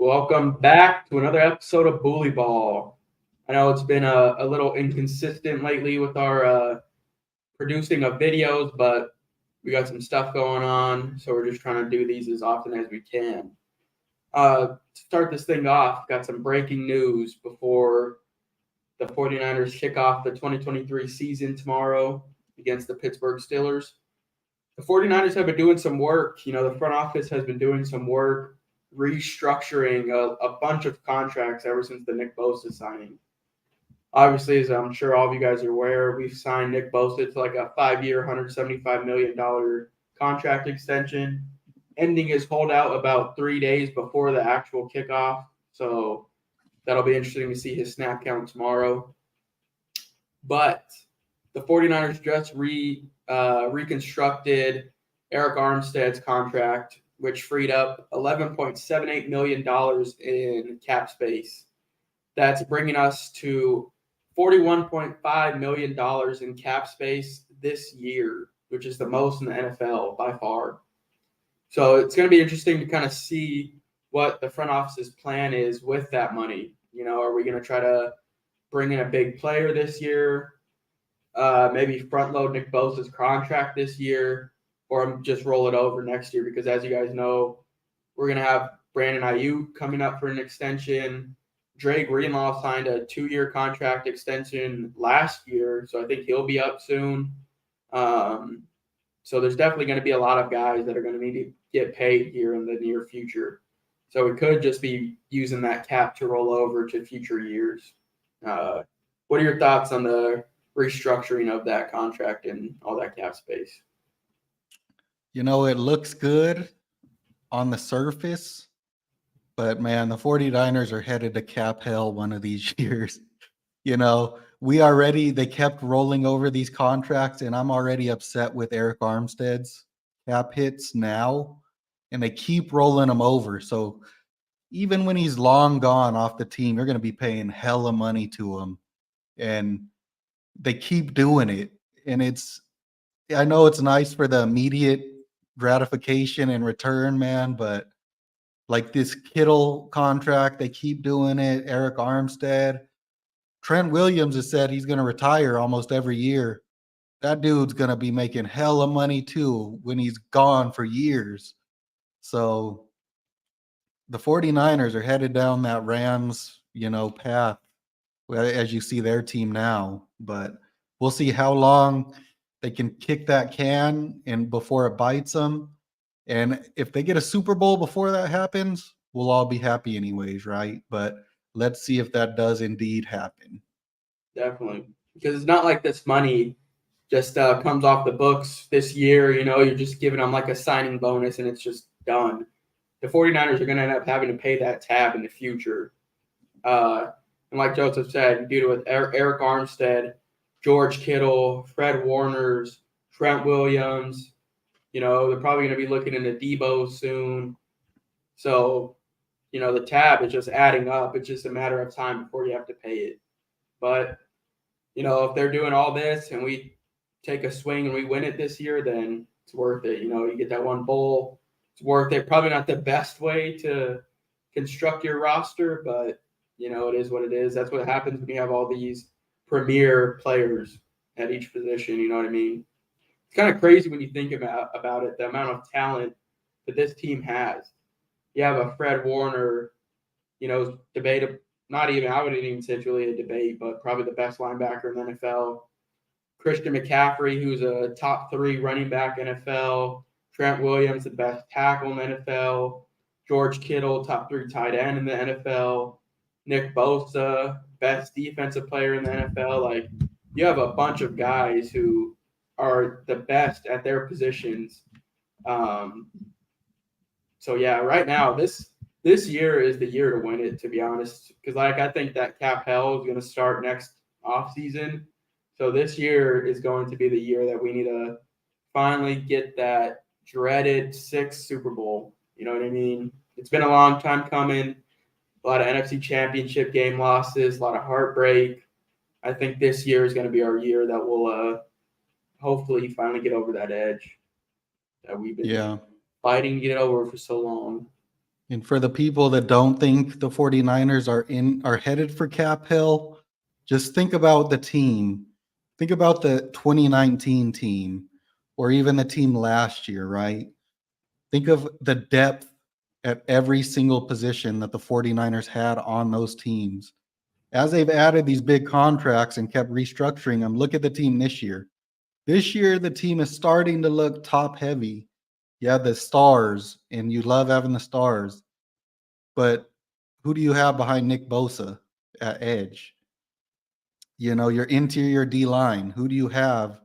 Welcome back to another episode of Bully Ball. I know it's been a little inconsistent lately with our producing of videos, but we got some stuff going on, so we're just trying to do these as often as we can. To start this thing off, got some breaking news before the 49ers kick off the 2023 season tomorrow against the Pittsburgh Steelers. The 49ers have been doing some work. The front office has been doing some work restructuring a bunch of contracts ever since the Nick Bosa signing. Obviously, as I'm sure all of you guys are aware, we've signed Nick Bosa to like a 5-year, $175 million contract extension, ending his holdout about 3 days before the actual kickoff. So that'll be interesting to see his snap count tomorrow. But the 49ers just reconstructed Eric Armstead's contract, which freed up $11.78 million in cap space. That's bringing us to $41.5 million in cap space this year, which is the most in the NFL by far. So it's going to be interesting to kind of see what the front office's plan is with that money. Are we going to try to bring in a big player this year? Maybe front load Nick Bosa's contract this year, or just roll it over next year, because as you guys know, we're going to have Brandon Ayuk coming up for an extension. Dre Greenlaw signed a 2-year contract extension last year, so I think he'll be up soon. So there's definitely going to be a lot of guys that are going to need to get paid here in the near future. So we could just be using that cap to roll over to future years. What are your thoughts on the restructuring of that contract and all that cap space? It looks good on the surface, but man, the 49ers are headed to cap hell one of these years. They kept rolling over these contracts, and I'm already upset with Eric Armstead's cap hits now, and they keep rolling them over. So even when he's long gone off the team, you're going to be paying hella money to him, and they keep doing it. And I know it's nice for the immediate gratification and return, man, but like this Kittle contract, they keep doing it. Eric Armstead, Trent Williams has said he's going to retire almost every year. That dude's going to be making hella money too when he's gone for years. So the 49ers are headed down that Rams, path as you see their team now, but we'll see how long they can kick that can and before it bites them. And if they get a Super Bowl before that happens, we'll all be happy anyways, right? But let's see if that does indeed happen. Definitely. Because it's not like this money just comes off the books this year. You're just giving them like a signing bonus and it's just done. The 49ers are going to end up having to pay that tab in the future. And like Joseph said, you do it with Eric Armstead, George Kittle, Fred Warner's, Trent Williams. They're probably going to be looking into Debo soon. So, the tab is just adding up. It's just a matter of time before you have to pay it. But, if they're doing all this and we take a swing and we win it this year, then it's worth it. You get that one bowl. It's worth it. Probably not the best way to construct your roster, but, it is what it is. That's what happens when you have all these premier players at each position. You know what I mean? It's kind of crazy when you think about it, the amount of talent that this team has. You have a Fred Warner, debatable. I wouldn't even say it's really a debate, but probably the best linebacker in the NFL. Christian McCaffrey, who's a top 3 running back NFL. Trent Williams, the best tackle in the NFL. George Kittle, top 3 tight end in the NFL. Nick Bosa, best defensive player in the NFL. Like, you have a bunch of guys who are the best at their positions. So yeah, right now this year is the year to win it, to be honest, because I think that cap hell is going to start next offseason. So this year is going to be the year that we need to finally get that dreaded 6th Super Bowl. You know what I mean? It's been a long time coming. A lot of NFC Championship game losses, a lot of heartbreak. I think this year is going to be our year that we'll hopefully finally get over that edge that we've been fighting to get over for so long. And for the people that don't think the 49ers are headed for cap hell, just think about the team. Think about the 2019 team or even the team last year, right? Think of the depth at every single position that the 49ers had on those teams. As they've added these big contracts and kept restructuring them, look at the team this year. This year, the team is starting to look top heavy. You have the stars, and you love having the stars. But who do you have behind Nick Bosa at edge? You know, your interior D line. Who do you have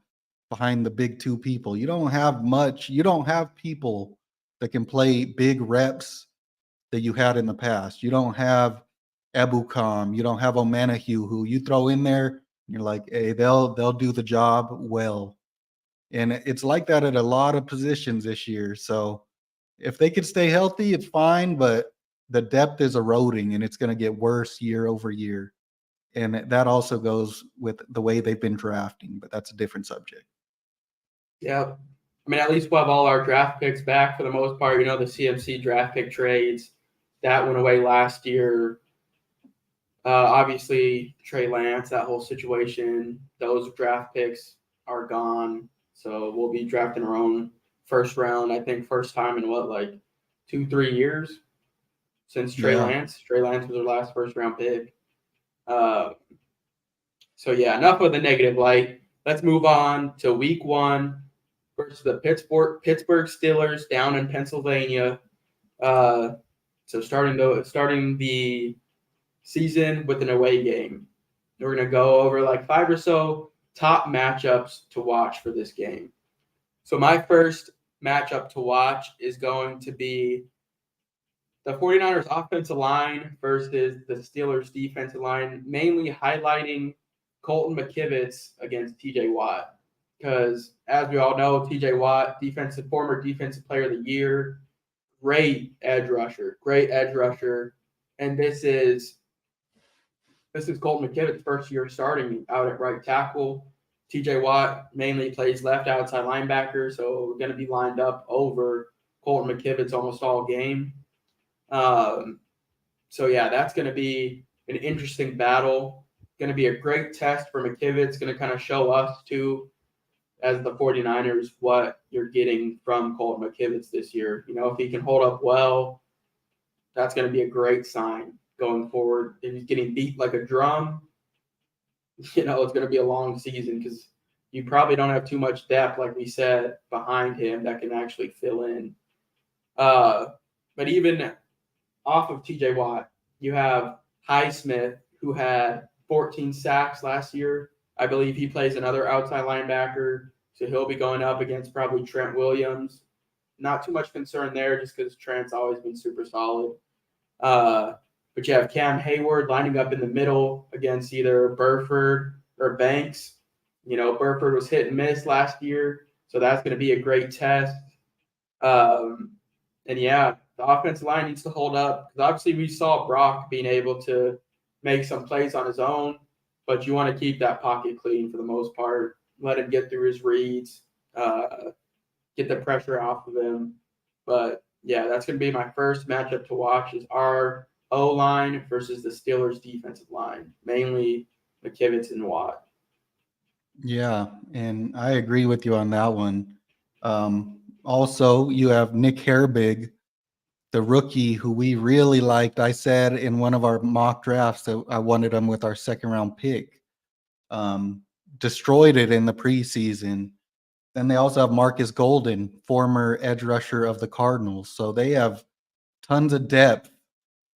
behind the big two people? You don't have much. You don't have people that can play big reps that you had in the past. You don't have Ebukam. You don't have Omenihu, who you throw in there. And you're like, hey, they'll do the job well. And it's like that at a lot of positions this year. So if they could stay healthy, it's fine. But the depth is eroding, and it's going to get worse year over year. And that also goes with the way they've been drafting, but that's a different subject. Yeah. I mean, at least we'll have all our draft picks back for the most part. You know, the CMC draft pick trades, that went away last year. Obviously, Trey Lance, that whole situation, those draft picks are gone. So we'll be drafting our own first round, I think, first time in what, like 2-3 years since Trey Lance. Trey Lance was our last first round pick. So, yeah, enough of the negative light. Let's move on to week 1 versus the Pittsburgh Steelers down in Pennsylvania. So starting the season with an away game. We're going to go over like 5 or so top matchups to watch for this game. So my first matchup to watch is going to be the 49ers offensive line versus the Steelers defensive line, mainly highlighting Colton McKivitz against TJ Watt. Because as we all know, TJ Watt, former defensive player of the year, great edge rusher. And this is Colton McKivitz's first year starting out at right tackle. TJ Watt mainly plays left outside linebacker, so we're going to be lined up over Colton McKivitz almost all game. So, yeah, that's going to be an interesting battle. Going to be a great test for McKivitz. Going to kind of show us, too, as the 49ers, what you're getting from Colton McKivitz this year. You know, if he can hold up well, that's going to be a great sign going forward. If he's getting beat like a drum, you know, it's going to be a long season because you probably don't have too much depth, like we said, behind him that can actually fill in. But even off of TJ Watt, you have Highsmith, who had 14 sacks last year. I believe he plays another outside linebacker, so he'll be going up against probably Trent Williams. Not too much concern there just because Trent's always been super solid. But you have Cam Hayward lining up in the middle against either Burford or Banks. You know, Burford was hit and miss last year, so that's going to be a great test. And, yeah, the offensive line needs to hold up because obviously we saw Brock being able to make some plays on his own, but you want to keep that pocket clean for the most part. Let him get through his reads, get the pressure off of him. But, yeah, that's going to be my first matchup to watch is our O-line versus the Steelers defensive line, mainly McKivitz and Watt. Yeah, and I agree with you on that one. Also, you have Nick Herbig, the rookie who we really liked. I said in one of our mock drafts that I wanted him with our second round pick. Destroyed it in the preseason. Then they also have Marcus Golden, former edge rusher of the Cardinals. So they have tons of depth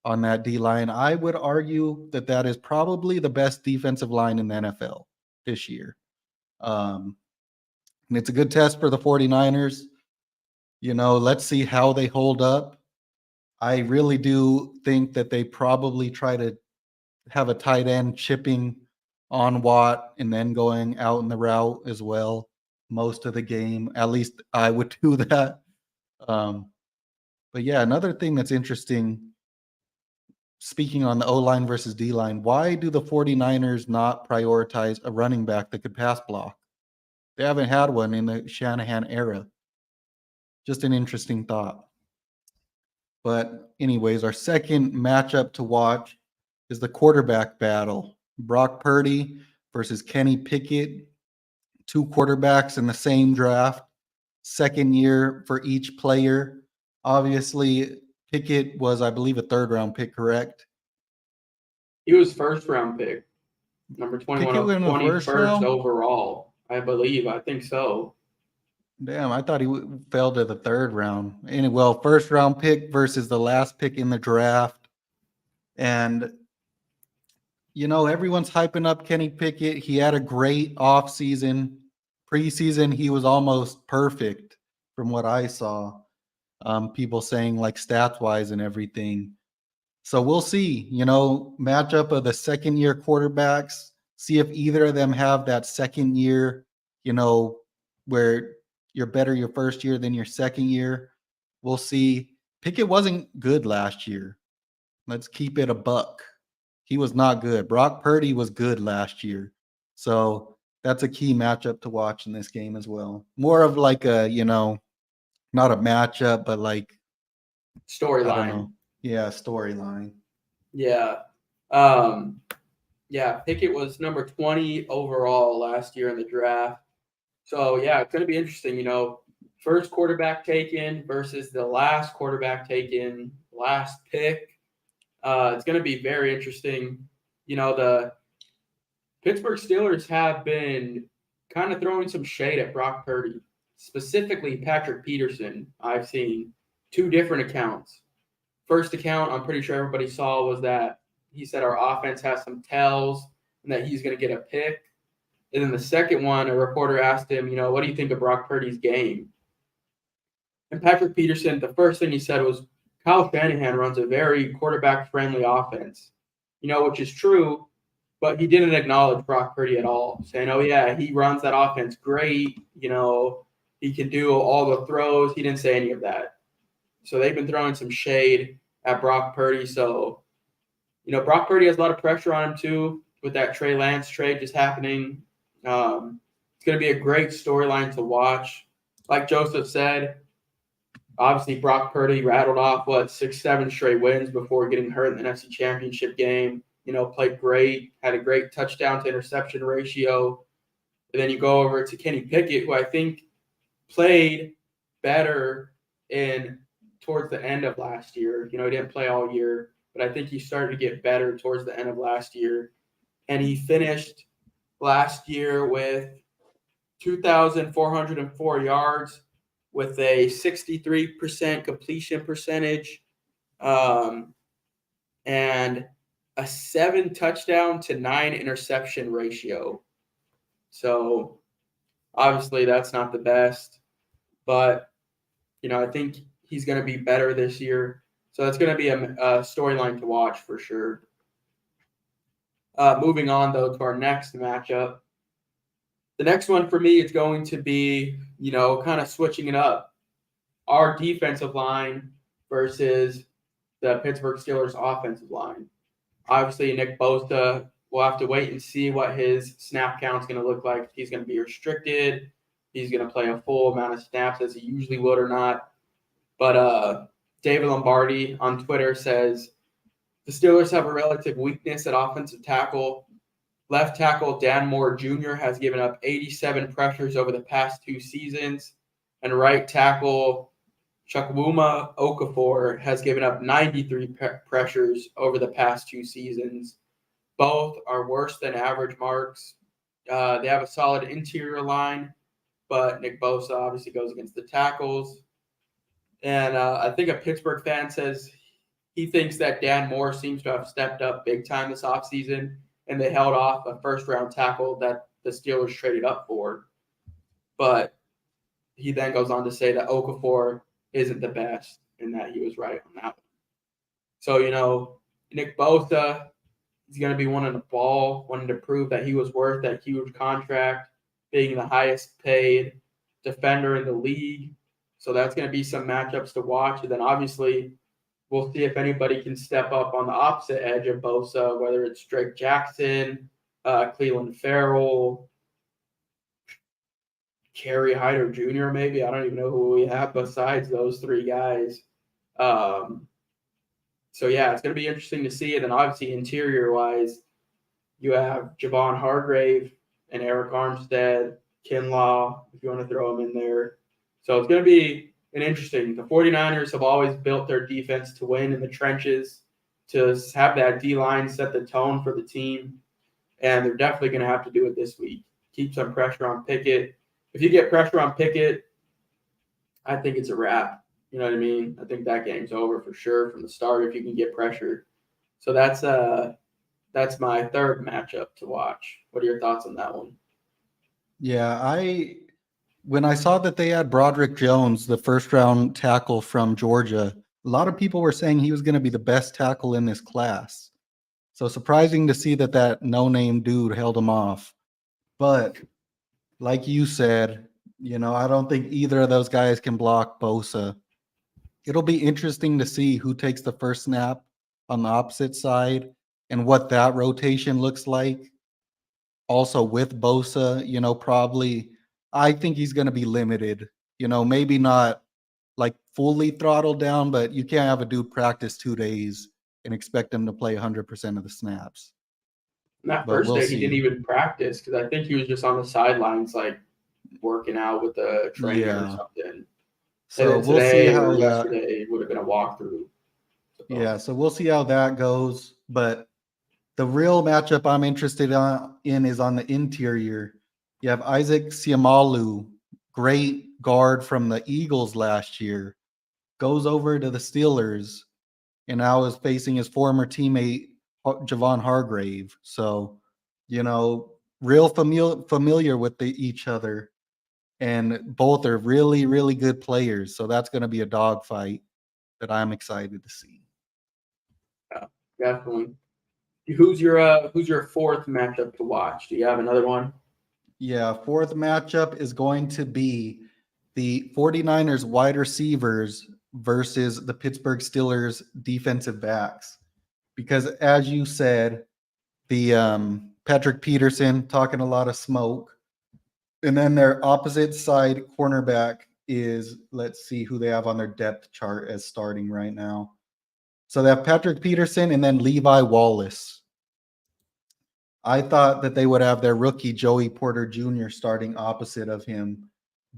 on that D line. I would argue that that is probably the best defensive line in the NFL this year. And it's a good test for the 49ers. You know, let's see how they hold up. I really do think that they probably try to have a tight end chipping on Watt and then going out in the route as well most of the game. At least I would do that. But yeah, another thing that's interesting, speaking on the O-line versus D-line, why do the 49ers not prioritize a running back that could pass block? They haven't had one in the Shanahan era. Just an interesting thought. But anyways, our second matchup to watch is the quarterback battle. Brock Purdy versus Kenny Pickett, two quarterbacks in the same draft, second year for each player. Obviously, Pickett was, I believe, a third-round pick, correct? He was first round pick, number 21, Pickett went in the first 21st round? overall, I believe. I think so. Damn, I thought he fell to the third round. Anyway, well, first round pick versus the last pick in the draft. And, everyone's hyping up Kenny Pickett. He had a great offseason. Preseason, he was almost perfect from what I saw. People saying like stats wise and everything. So we'll see, matchup of the second year quarterbacks, see if either of them have that second year, where you're better your first year than your second year. We'll see. Pickett wasn't good last year. Let's keep it a buck. He was not good. Brock Purdy was good last year. So that's a key matchup to watch in this game as well. More of like a, not a matchup, but like, I don't Storyline. know. Yeah, storyline. Yeah. Yeah, Pickett was number 20 overall last year in the draft. So, yeah, it's going to be interesting, first quarterback taken versus the last quarterback taken, last pick. It's going to be very interesting. The Pittsburgh Steelers have been kind of throwing some shade at Brock Purdy, specifically Patrick Peterson. I've seen two different accounts. First account, I'm pretty sure everybody saw, was that he said our offense has some tells and that he's going to get a pick. And then the second one, a reporter asked him, what do you think of Brock Purdy's game? And Patrick Peterson, the first thing he said was, Kyle Shanahan runs a very quarterback-friendly offense, which is true, but he didn't acknowledge Brock Purdy at all, saying, oh, yeah, he runs that offense great. He can do all the throws. He didn't say any of that. So they've been throwing some shade at Brock Purdy. So, Brock Purdy has a lot of pressure on him too with that Trey Lance trade just happening. It's going to be a great storyline to watch. Like Joseph said, obviously Brock Purdy rattled off, 6-7 straight wins before getting hurt in the NFC Championship game. Played great, had a great touchdown to interception ratio. And then you go over to Kenny Pickett, who I think played better towards the end of last year. He didn't play all year, but I think he started to get better towards the end of last year. And he finished last year with 2,404 yards with a 63% completion percentage and a 7 touchdown to 9 interception ratio. So obviously that's not the best, but I think he's going to be better this year. So that's going to be a storyline to watch for sure. Moving on, though, to our next matchup. The next one for me is going to be, kind of switching it up. Our defensive line versus the Pittsburgh Steelers offensive line. Obviously, Nick Bosa, we'll have to wait and see what his snap count is going to look like. If he's going to be restricted, he's going to play a full amount of snaps as he usually would or not. But David Lombardi on Twitter says, the Steelers have a relative weakness at offensive tackle. Left tackle Dan Moore Jr. has given up 87 pressures over the past 2 seasons, and right tackle Chukwuma Okafor has given up 93 pressures over the past 2 seasons. Both are worse than average marks. They have a solid interior line, but Nick Bosa obviously goes against the tackles. And I think a Pittsburgh fan says he thinks that Dan Moore seems to have stepped up big time this offseason, and they held off a first-round tackle that the Steelers traded up for. But he then goes on to say that Okafor isn't the best and that he was right on that one. So, Nick Bosa, he's going to be wanting the ball, wanting to prove that he was worth that huge contract, being the highest paid defender in the league. So that's going to be some matchups to watch. And then obviously we'll see if anybody can step up on the opposite edge of Bosa, whether it's Drake Jackson, Cleveland Farrell, Kerry Hyder Jr. maybe. I don't even know who we have besides those 3 guys. So, yeah, it's going to be interesting to see. And then, obviously, interior-wise, you have Javon Hargrave and Eric Armstead, Kinlaw, if you want to throw them in there. So it's going to be an interesting. The 49ers have always built their defense to win in the trenches, to have that D-line set the tone for the team, and they're definitely going to have to do it this week. Keep some pressure on Pickett. If you get pressure on Pickett, I think it's a wrap. You know what I mean? I think that game's over for sure from the start if you can get pressure. So that's my third matchup to watch. What are your thoughts on that one? Yeah, when I saw that they had Broderick Jones, the first round tackle from Georgia, a lot of people were saying he was going to be the best tackle in this class. So surprising to see that no-name dude held him off. But like you said, I don't think either of those guys can block Bosa. It'll be interesting to see who takes the first snap on the opposite side and what that rotation looks like. Also with Bosa, probably I think he's going to be limited. Maybe not like fully throttled down, but you can't have a dude practice 2 days and expect him to play 100% of the snaps. That But first we'll day, he didn't see. even practice because I think he was just on the sidelines, like working out with a trainer or Yeah. something. And So then we'll see today how or that. yesterday would have been a walkthrough. So, Yeah, so we'll see how that goes. But the real matchup I'm interested in is on the interior. You have Isaac Siamalu, great guard from the Eagles last year, goes over to the Steelers, and now is facing his former teammate Javon Hargrave. So, real familiar with each other, and both are really, really good players. So that's going to be a dogfight that I'm excited to see. yeah, definitely. Who's your fourth matchup to watch? Do you have another one? Yeah, fourth matchup is going to be the 49ers wide receivers versus the Pittsburgh Steelers defensive backs. Because as you said, the Patrick Peterson talking a lot of smoke. And then their opposite side cornerback is, let's see who they have on their depth chart as starting right now. So they have Patrick Peterson and then Levi Wallace. I thought that they would have their rookie Joey Porter Jr. starting opposite of him,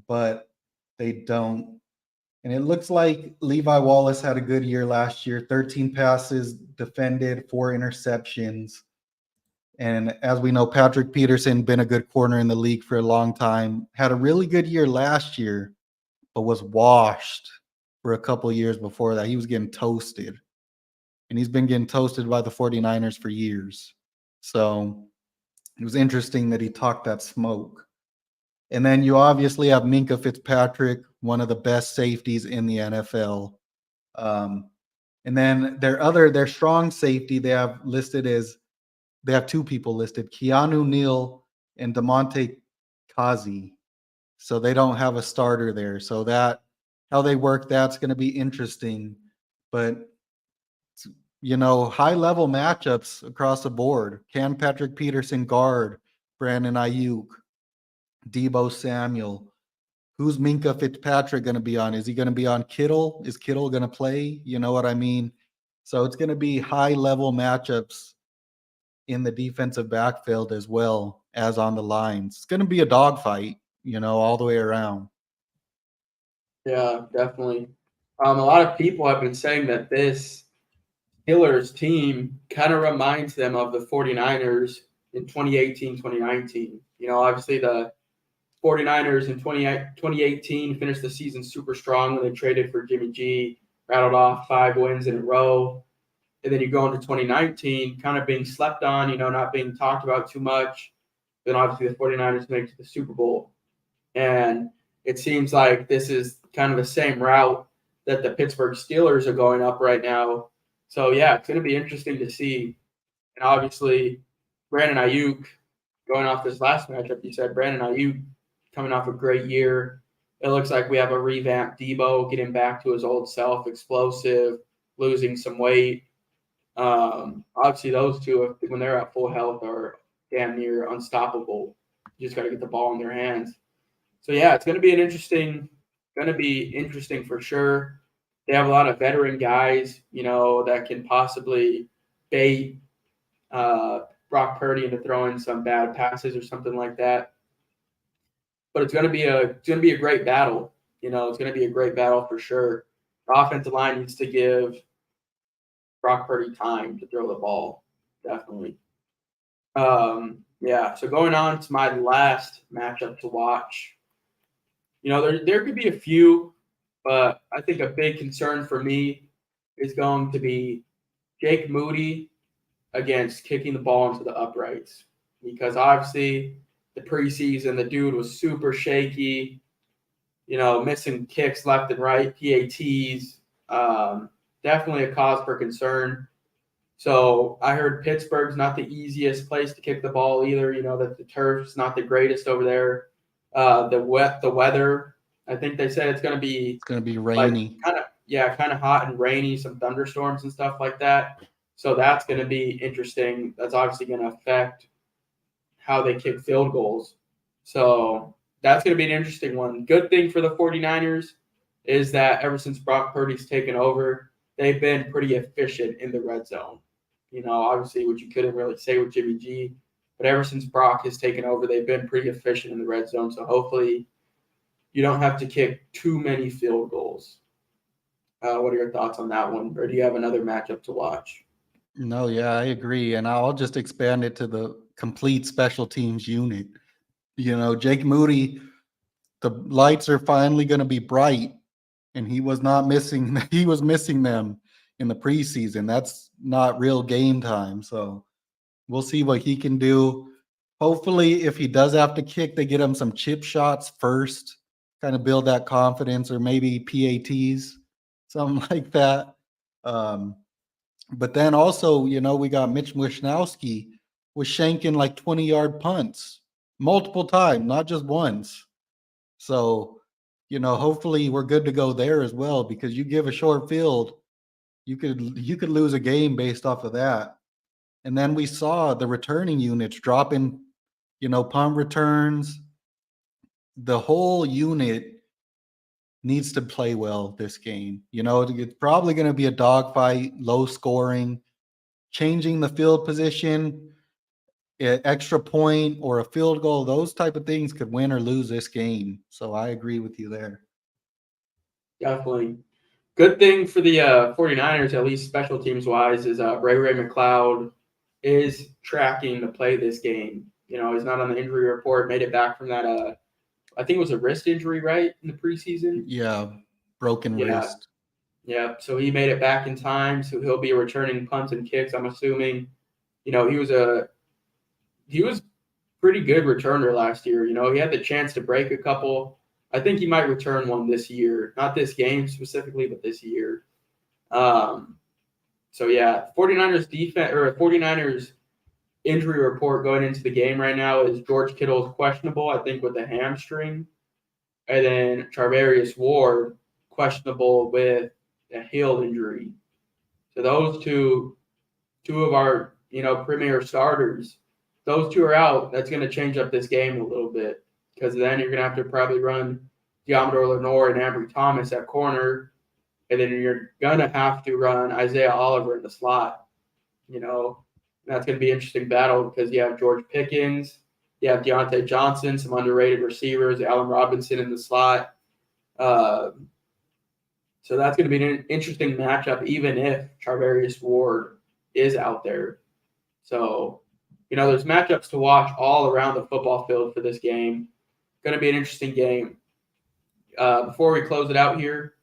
but they don't. And it looks like Levi Wallace had a good year last year, 13 passes defended, 4 interceptions. And as we know, Patrick Peterson, been a good corner in the league for a long time, had a really good year last year, but was washed for a couple of years before that. He was getting toasted. And he's been getting toasted by the 49ers for years. So it was interesting that he talked that smoke. And then you obviously have Minkah Fitzpatrick, one of the best safeties in the NFL. And then their strong safety they have listed as, they have 2 people listed, Keanu Neal and DeMonte Kazi. So they don't have a starter there. So that how they work, that's going to be interesting. But high level matchups across the board. Can Patrick Peterson guard Brandon Ayuk, Debo Samuel? Who's Minkah Fitzpatrick going to be on? Is he going to be on Kittle? Is Kittle going to play? You know what I mean? So it's going to be high level matchups in the defensive backfield as well as on the lines. It's going to be a dogfight, all the way around. Yeah, definitely. A lot of people have been saying that this Steelers team kind of reminds them of the 49ers in 2018, 2019. Obviously the 49ers in 2018 finished the season super strong when they traded for Jimmy G, rattled off 5 wins in a row. And then you go into 2019 kind of being slept on, not being talked about too much. Then obviously the 49ers make it to the Super Bowl. And it seems like this is kind of the same route that the Pittsburgh Steelers are going up right now. So, yeah, it's going to be interesting to see. And obviously, Brandon Ayuk, going off this last matchup, you said Brandon Ayuk coming off a great year. It looks like we have a revamped Debo getting back to his old self, explosive, losing some weight. Obviously, those two, when they're at full health, are damn near unstoppable. You just got to get the ball in their hands. So yeah, it's going to be interesting for sure. They have a lot of veteran guys, that can possibly bait Brock Purdy into throwing some bad passes or something like that. But it's going to be a great battle. It's going to be a great battle for sure. The offensive line needs to give Brock Purdy time to throw the ball, definitely. Yeah. So going on to my last matchup to watch. There could be a few, but I think a big concern for me is going to be Jake Moody against kicking the ball into the uprights, because obviously the preseason, the dude was super shaky, missing kicks left and right, PATs, definitely a cause for concern. So I heard Pittsburgh's not the easiest place to kick the ball either. That the turf's not the greatest over there. The weather, I think they said it's going to be rainy. kind of hot and rainy, some thunderstorms and stuff like that. So that's going to be interesting. That's obviously going to affect how they kick field goals. So that's going to be an interesting one. Good thing for the 49ers is that ever since Brock Purdy's taken over, they've been pretty efficient in the red zone. Obviously, which you couldn't really say with Jimmy G, but ever since Brock has taken over, they've been pretty efficient in the red zone. So hopefully you don't have to kick too many field goals. What are your thoughts on that one? Or do you have another matchup to watch? No, yeah, I agree. And I'll just expand it to the complete special teams unit. Jake Moody, the lights are finally going to be bright, and he was missing them in the preseason. That's not real game time. So we'll see what he can do. Hopefully, if he does have to kick, they get him some chip shots first, kind of build that confidence, or maybe PATs, something like that. But then also, we got Mitch Wishnowsky was shanking like 20-yard punts multiple times, not just once. So, hopefully we're good to go there as well, because you give a short field, you could lose a game based off of that. And then we saw the returning units dropping, punt returns. The whole unit needs to play well this game. It's probably going to be a dogfight, low scoring, changing the field position, an extra point or a field goal. Those type of things could win or lose this game. So I agree with you there. Definitely. Good thing for the 49ers, at least special teams wise, is Ray McLeod is tracking to play this game. He's not on the injury report, made it back from that I think it was a wrist injury, right, in the preseason? Yeah, broken wrist. Yeah, so he made it back in time, so he'll be returning punts and kicks, I'm assuming. He was pretty good returner last year. He had the chance to break a couple. I think he might return one this year. Not this game specifically, but this year. So, yeah, 49ers defense, or 49ers injury report going into the game right now is George Kittle is questionable, I think, with a hamstring. And then Charvarius Ward, questionable with a heel injury. So those two of our, premier starters, those two are out. That's going to change up this game a little bit, because then you're going to have to probably run Diamador Lenore and Ambry Thomas at corner, and then you're going to have to run Isaiah Oliver in the slot. That's going to be an interesting battle, because you have George Pickens, you have Deontay Johnson, some underrated receivers, Allen Robinson in the slot. So that's going to be an interesting matchup, even if Charvarius Ward is out there. So, there's matchups to watch all around the football field for this game. Going to be an interesting game. Before we close it out here,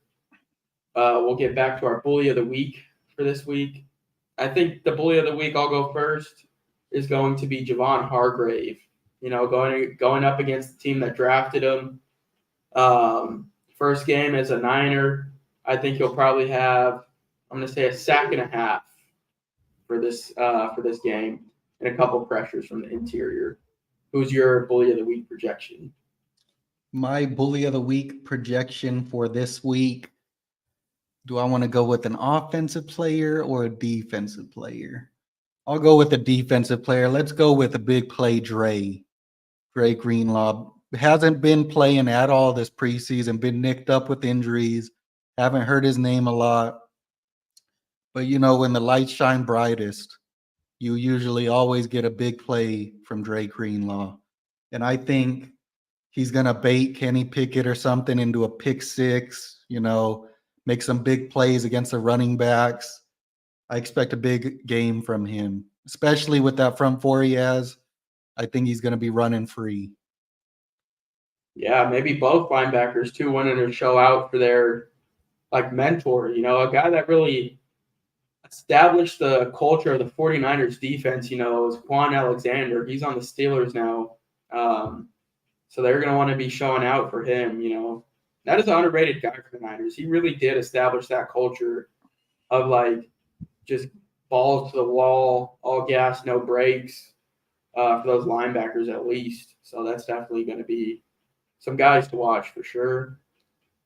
we'll get back to our bully of the week for this week. I think the bully of the week, I'll go first, is going to be Javon Hargrave. Going up against the team that drafted him. First game as a Niner, I think he'll probably have, I'm going to say, a sack and a half for this game, and a couple pressures from the interior. Who's your bully of the week projection? My bully of the week projection for this week, do I want to go with an offensive player or a defensive player? I'll go with a defensive player. Let's go with a big play, Dre Greenlaw. Hasn't been playing at all this preseason, been nicked up with injuries, Haven't heard his name a lot. But, when the lights shine brightest, you usually always get a big play from Dre Greenlaw. And I think he's going to bait Kenny Pickett or something into a pick six, make some big plays against the running backs. I expect a big game from him, especially with that front four he has. I think he's going to be running free. Yeah, maybe both linebackers too, wanting to show out for their mentor, a guy that really established the culture of the 49ers defense, is Quan Alexander. He's on the Steelers now. So they're going to want to be showing out for him, That is an underrated guy for the Niners. He really did establish that culture of just balls to the wall, all gas, no brakes for those linebackers at least. So that's definitely going to be some guys to watch for sure.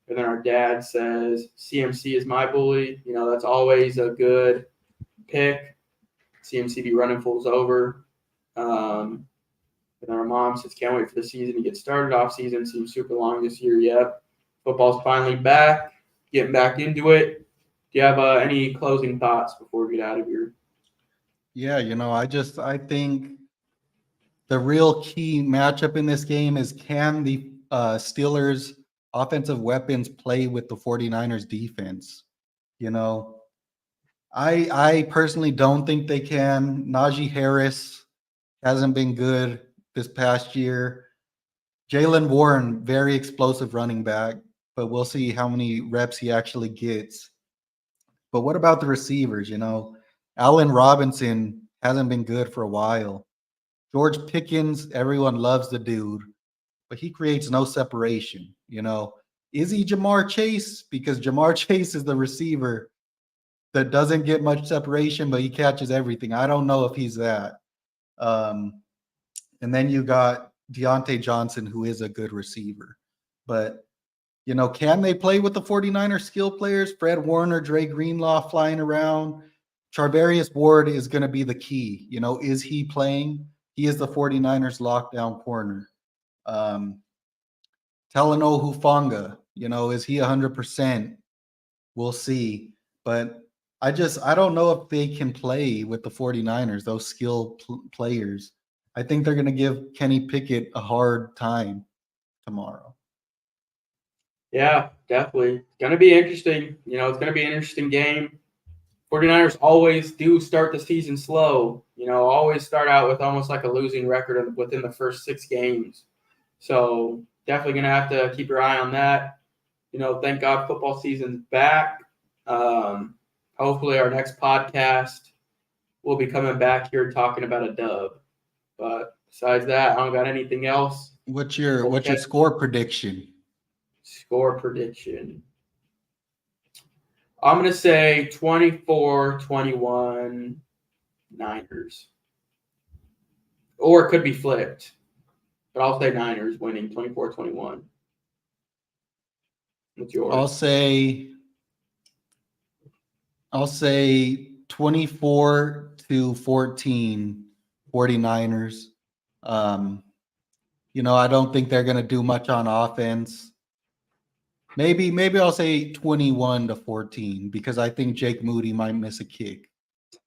And then our dad says CMC is my bully. That's always a good pick. CMC be running fools over. And then our mom says can't wait for the season to get started. Off season seems super long this year. Yep. Football's finally back, getting back into it. Do you have any closing thoughts before we get out of here? Yeah, I think the real key matchup in this game is can the Steelers offensive weapons play with the 49ers defense? I personally don't think they can. Najee Harris hasn't been good this past year. Jaylen Warren, very explosive running back, but we'll see how many reps he actually gets. But what about the receivers? Allen Robinson hasn't been good for a while. George Pickens, everyone loves the dude, but he creates no separation. Is he Jamar Chase? Because Jamar Chase is the receiver that doesn't get much separation, but he catches everything. I don't know if he's that. And then you got Deontay Johnson, who is a good receiver. But, can they play with the 49ers skill players? Fred Warner, Dre Greenlaw flying around. Charvarius Ward is going to be the key. Is he playing? He is the 49ers lockdown corner. Talanoa Hufanga, is he 100%? We'll see. But I don't know if they can play with the 49ers, those skill players. I think they're going to give Kenny Pickett a hard time tomorrow. Yeah, definitely. It's going to be interesting. It's going to be an interesting game. 49ers always do start the season slow, always start out with almost like a losing record within the first 6 games. So definitely going to have to keep your eye on that. Thank God football season's back. Hopefully our next podcast we'll be coming back here talking about a dub. But besides that, I don't got anything else. What's your score prediction? Score prediction. I'm going to say 24-21 Niners. Or it could be flipped. But I'll say Niners winning 24-21. What's yours? I'll say 24-14 49ers. I don't think they're going to do much on offense. Maybe I'll say 21-14 because I think Jake Moody might miss a kick.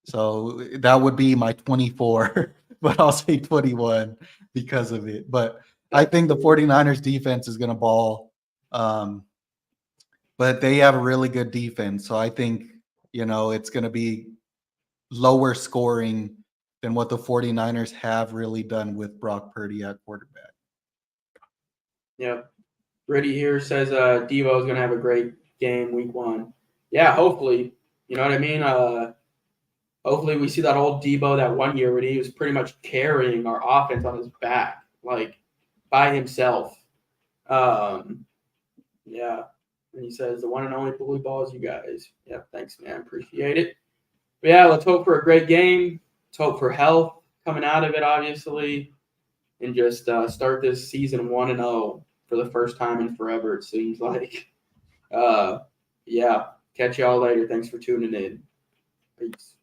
So that would be my 24, but I'll say 21 because of it. But I think the 49ers defense is going to ball. But they have a really good defense. So I think, it's going to be lower scoring than what the 49ers have really done with Brock Purdy at quarterback. Yeah. Brady here says Devo is going to have a great game week 1. Yeah, hopefully. You know what I mean? Hopefully we see that old Devo that one year when he was pretty much carrying our offense on his back, by himself. Yeah. And he says the one and only bully ball is you guys. Yeah, thanks, man. Appreciate it. But yeah, let's hope for a great game. Let's hope for health coming out of it, obviously. And just start this season 1-0 for the first time in forever, it seems like. Yeah. Catch y'all later. Thanks for tuning in. Peace.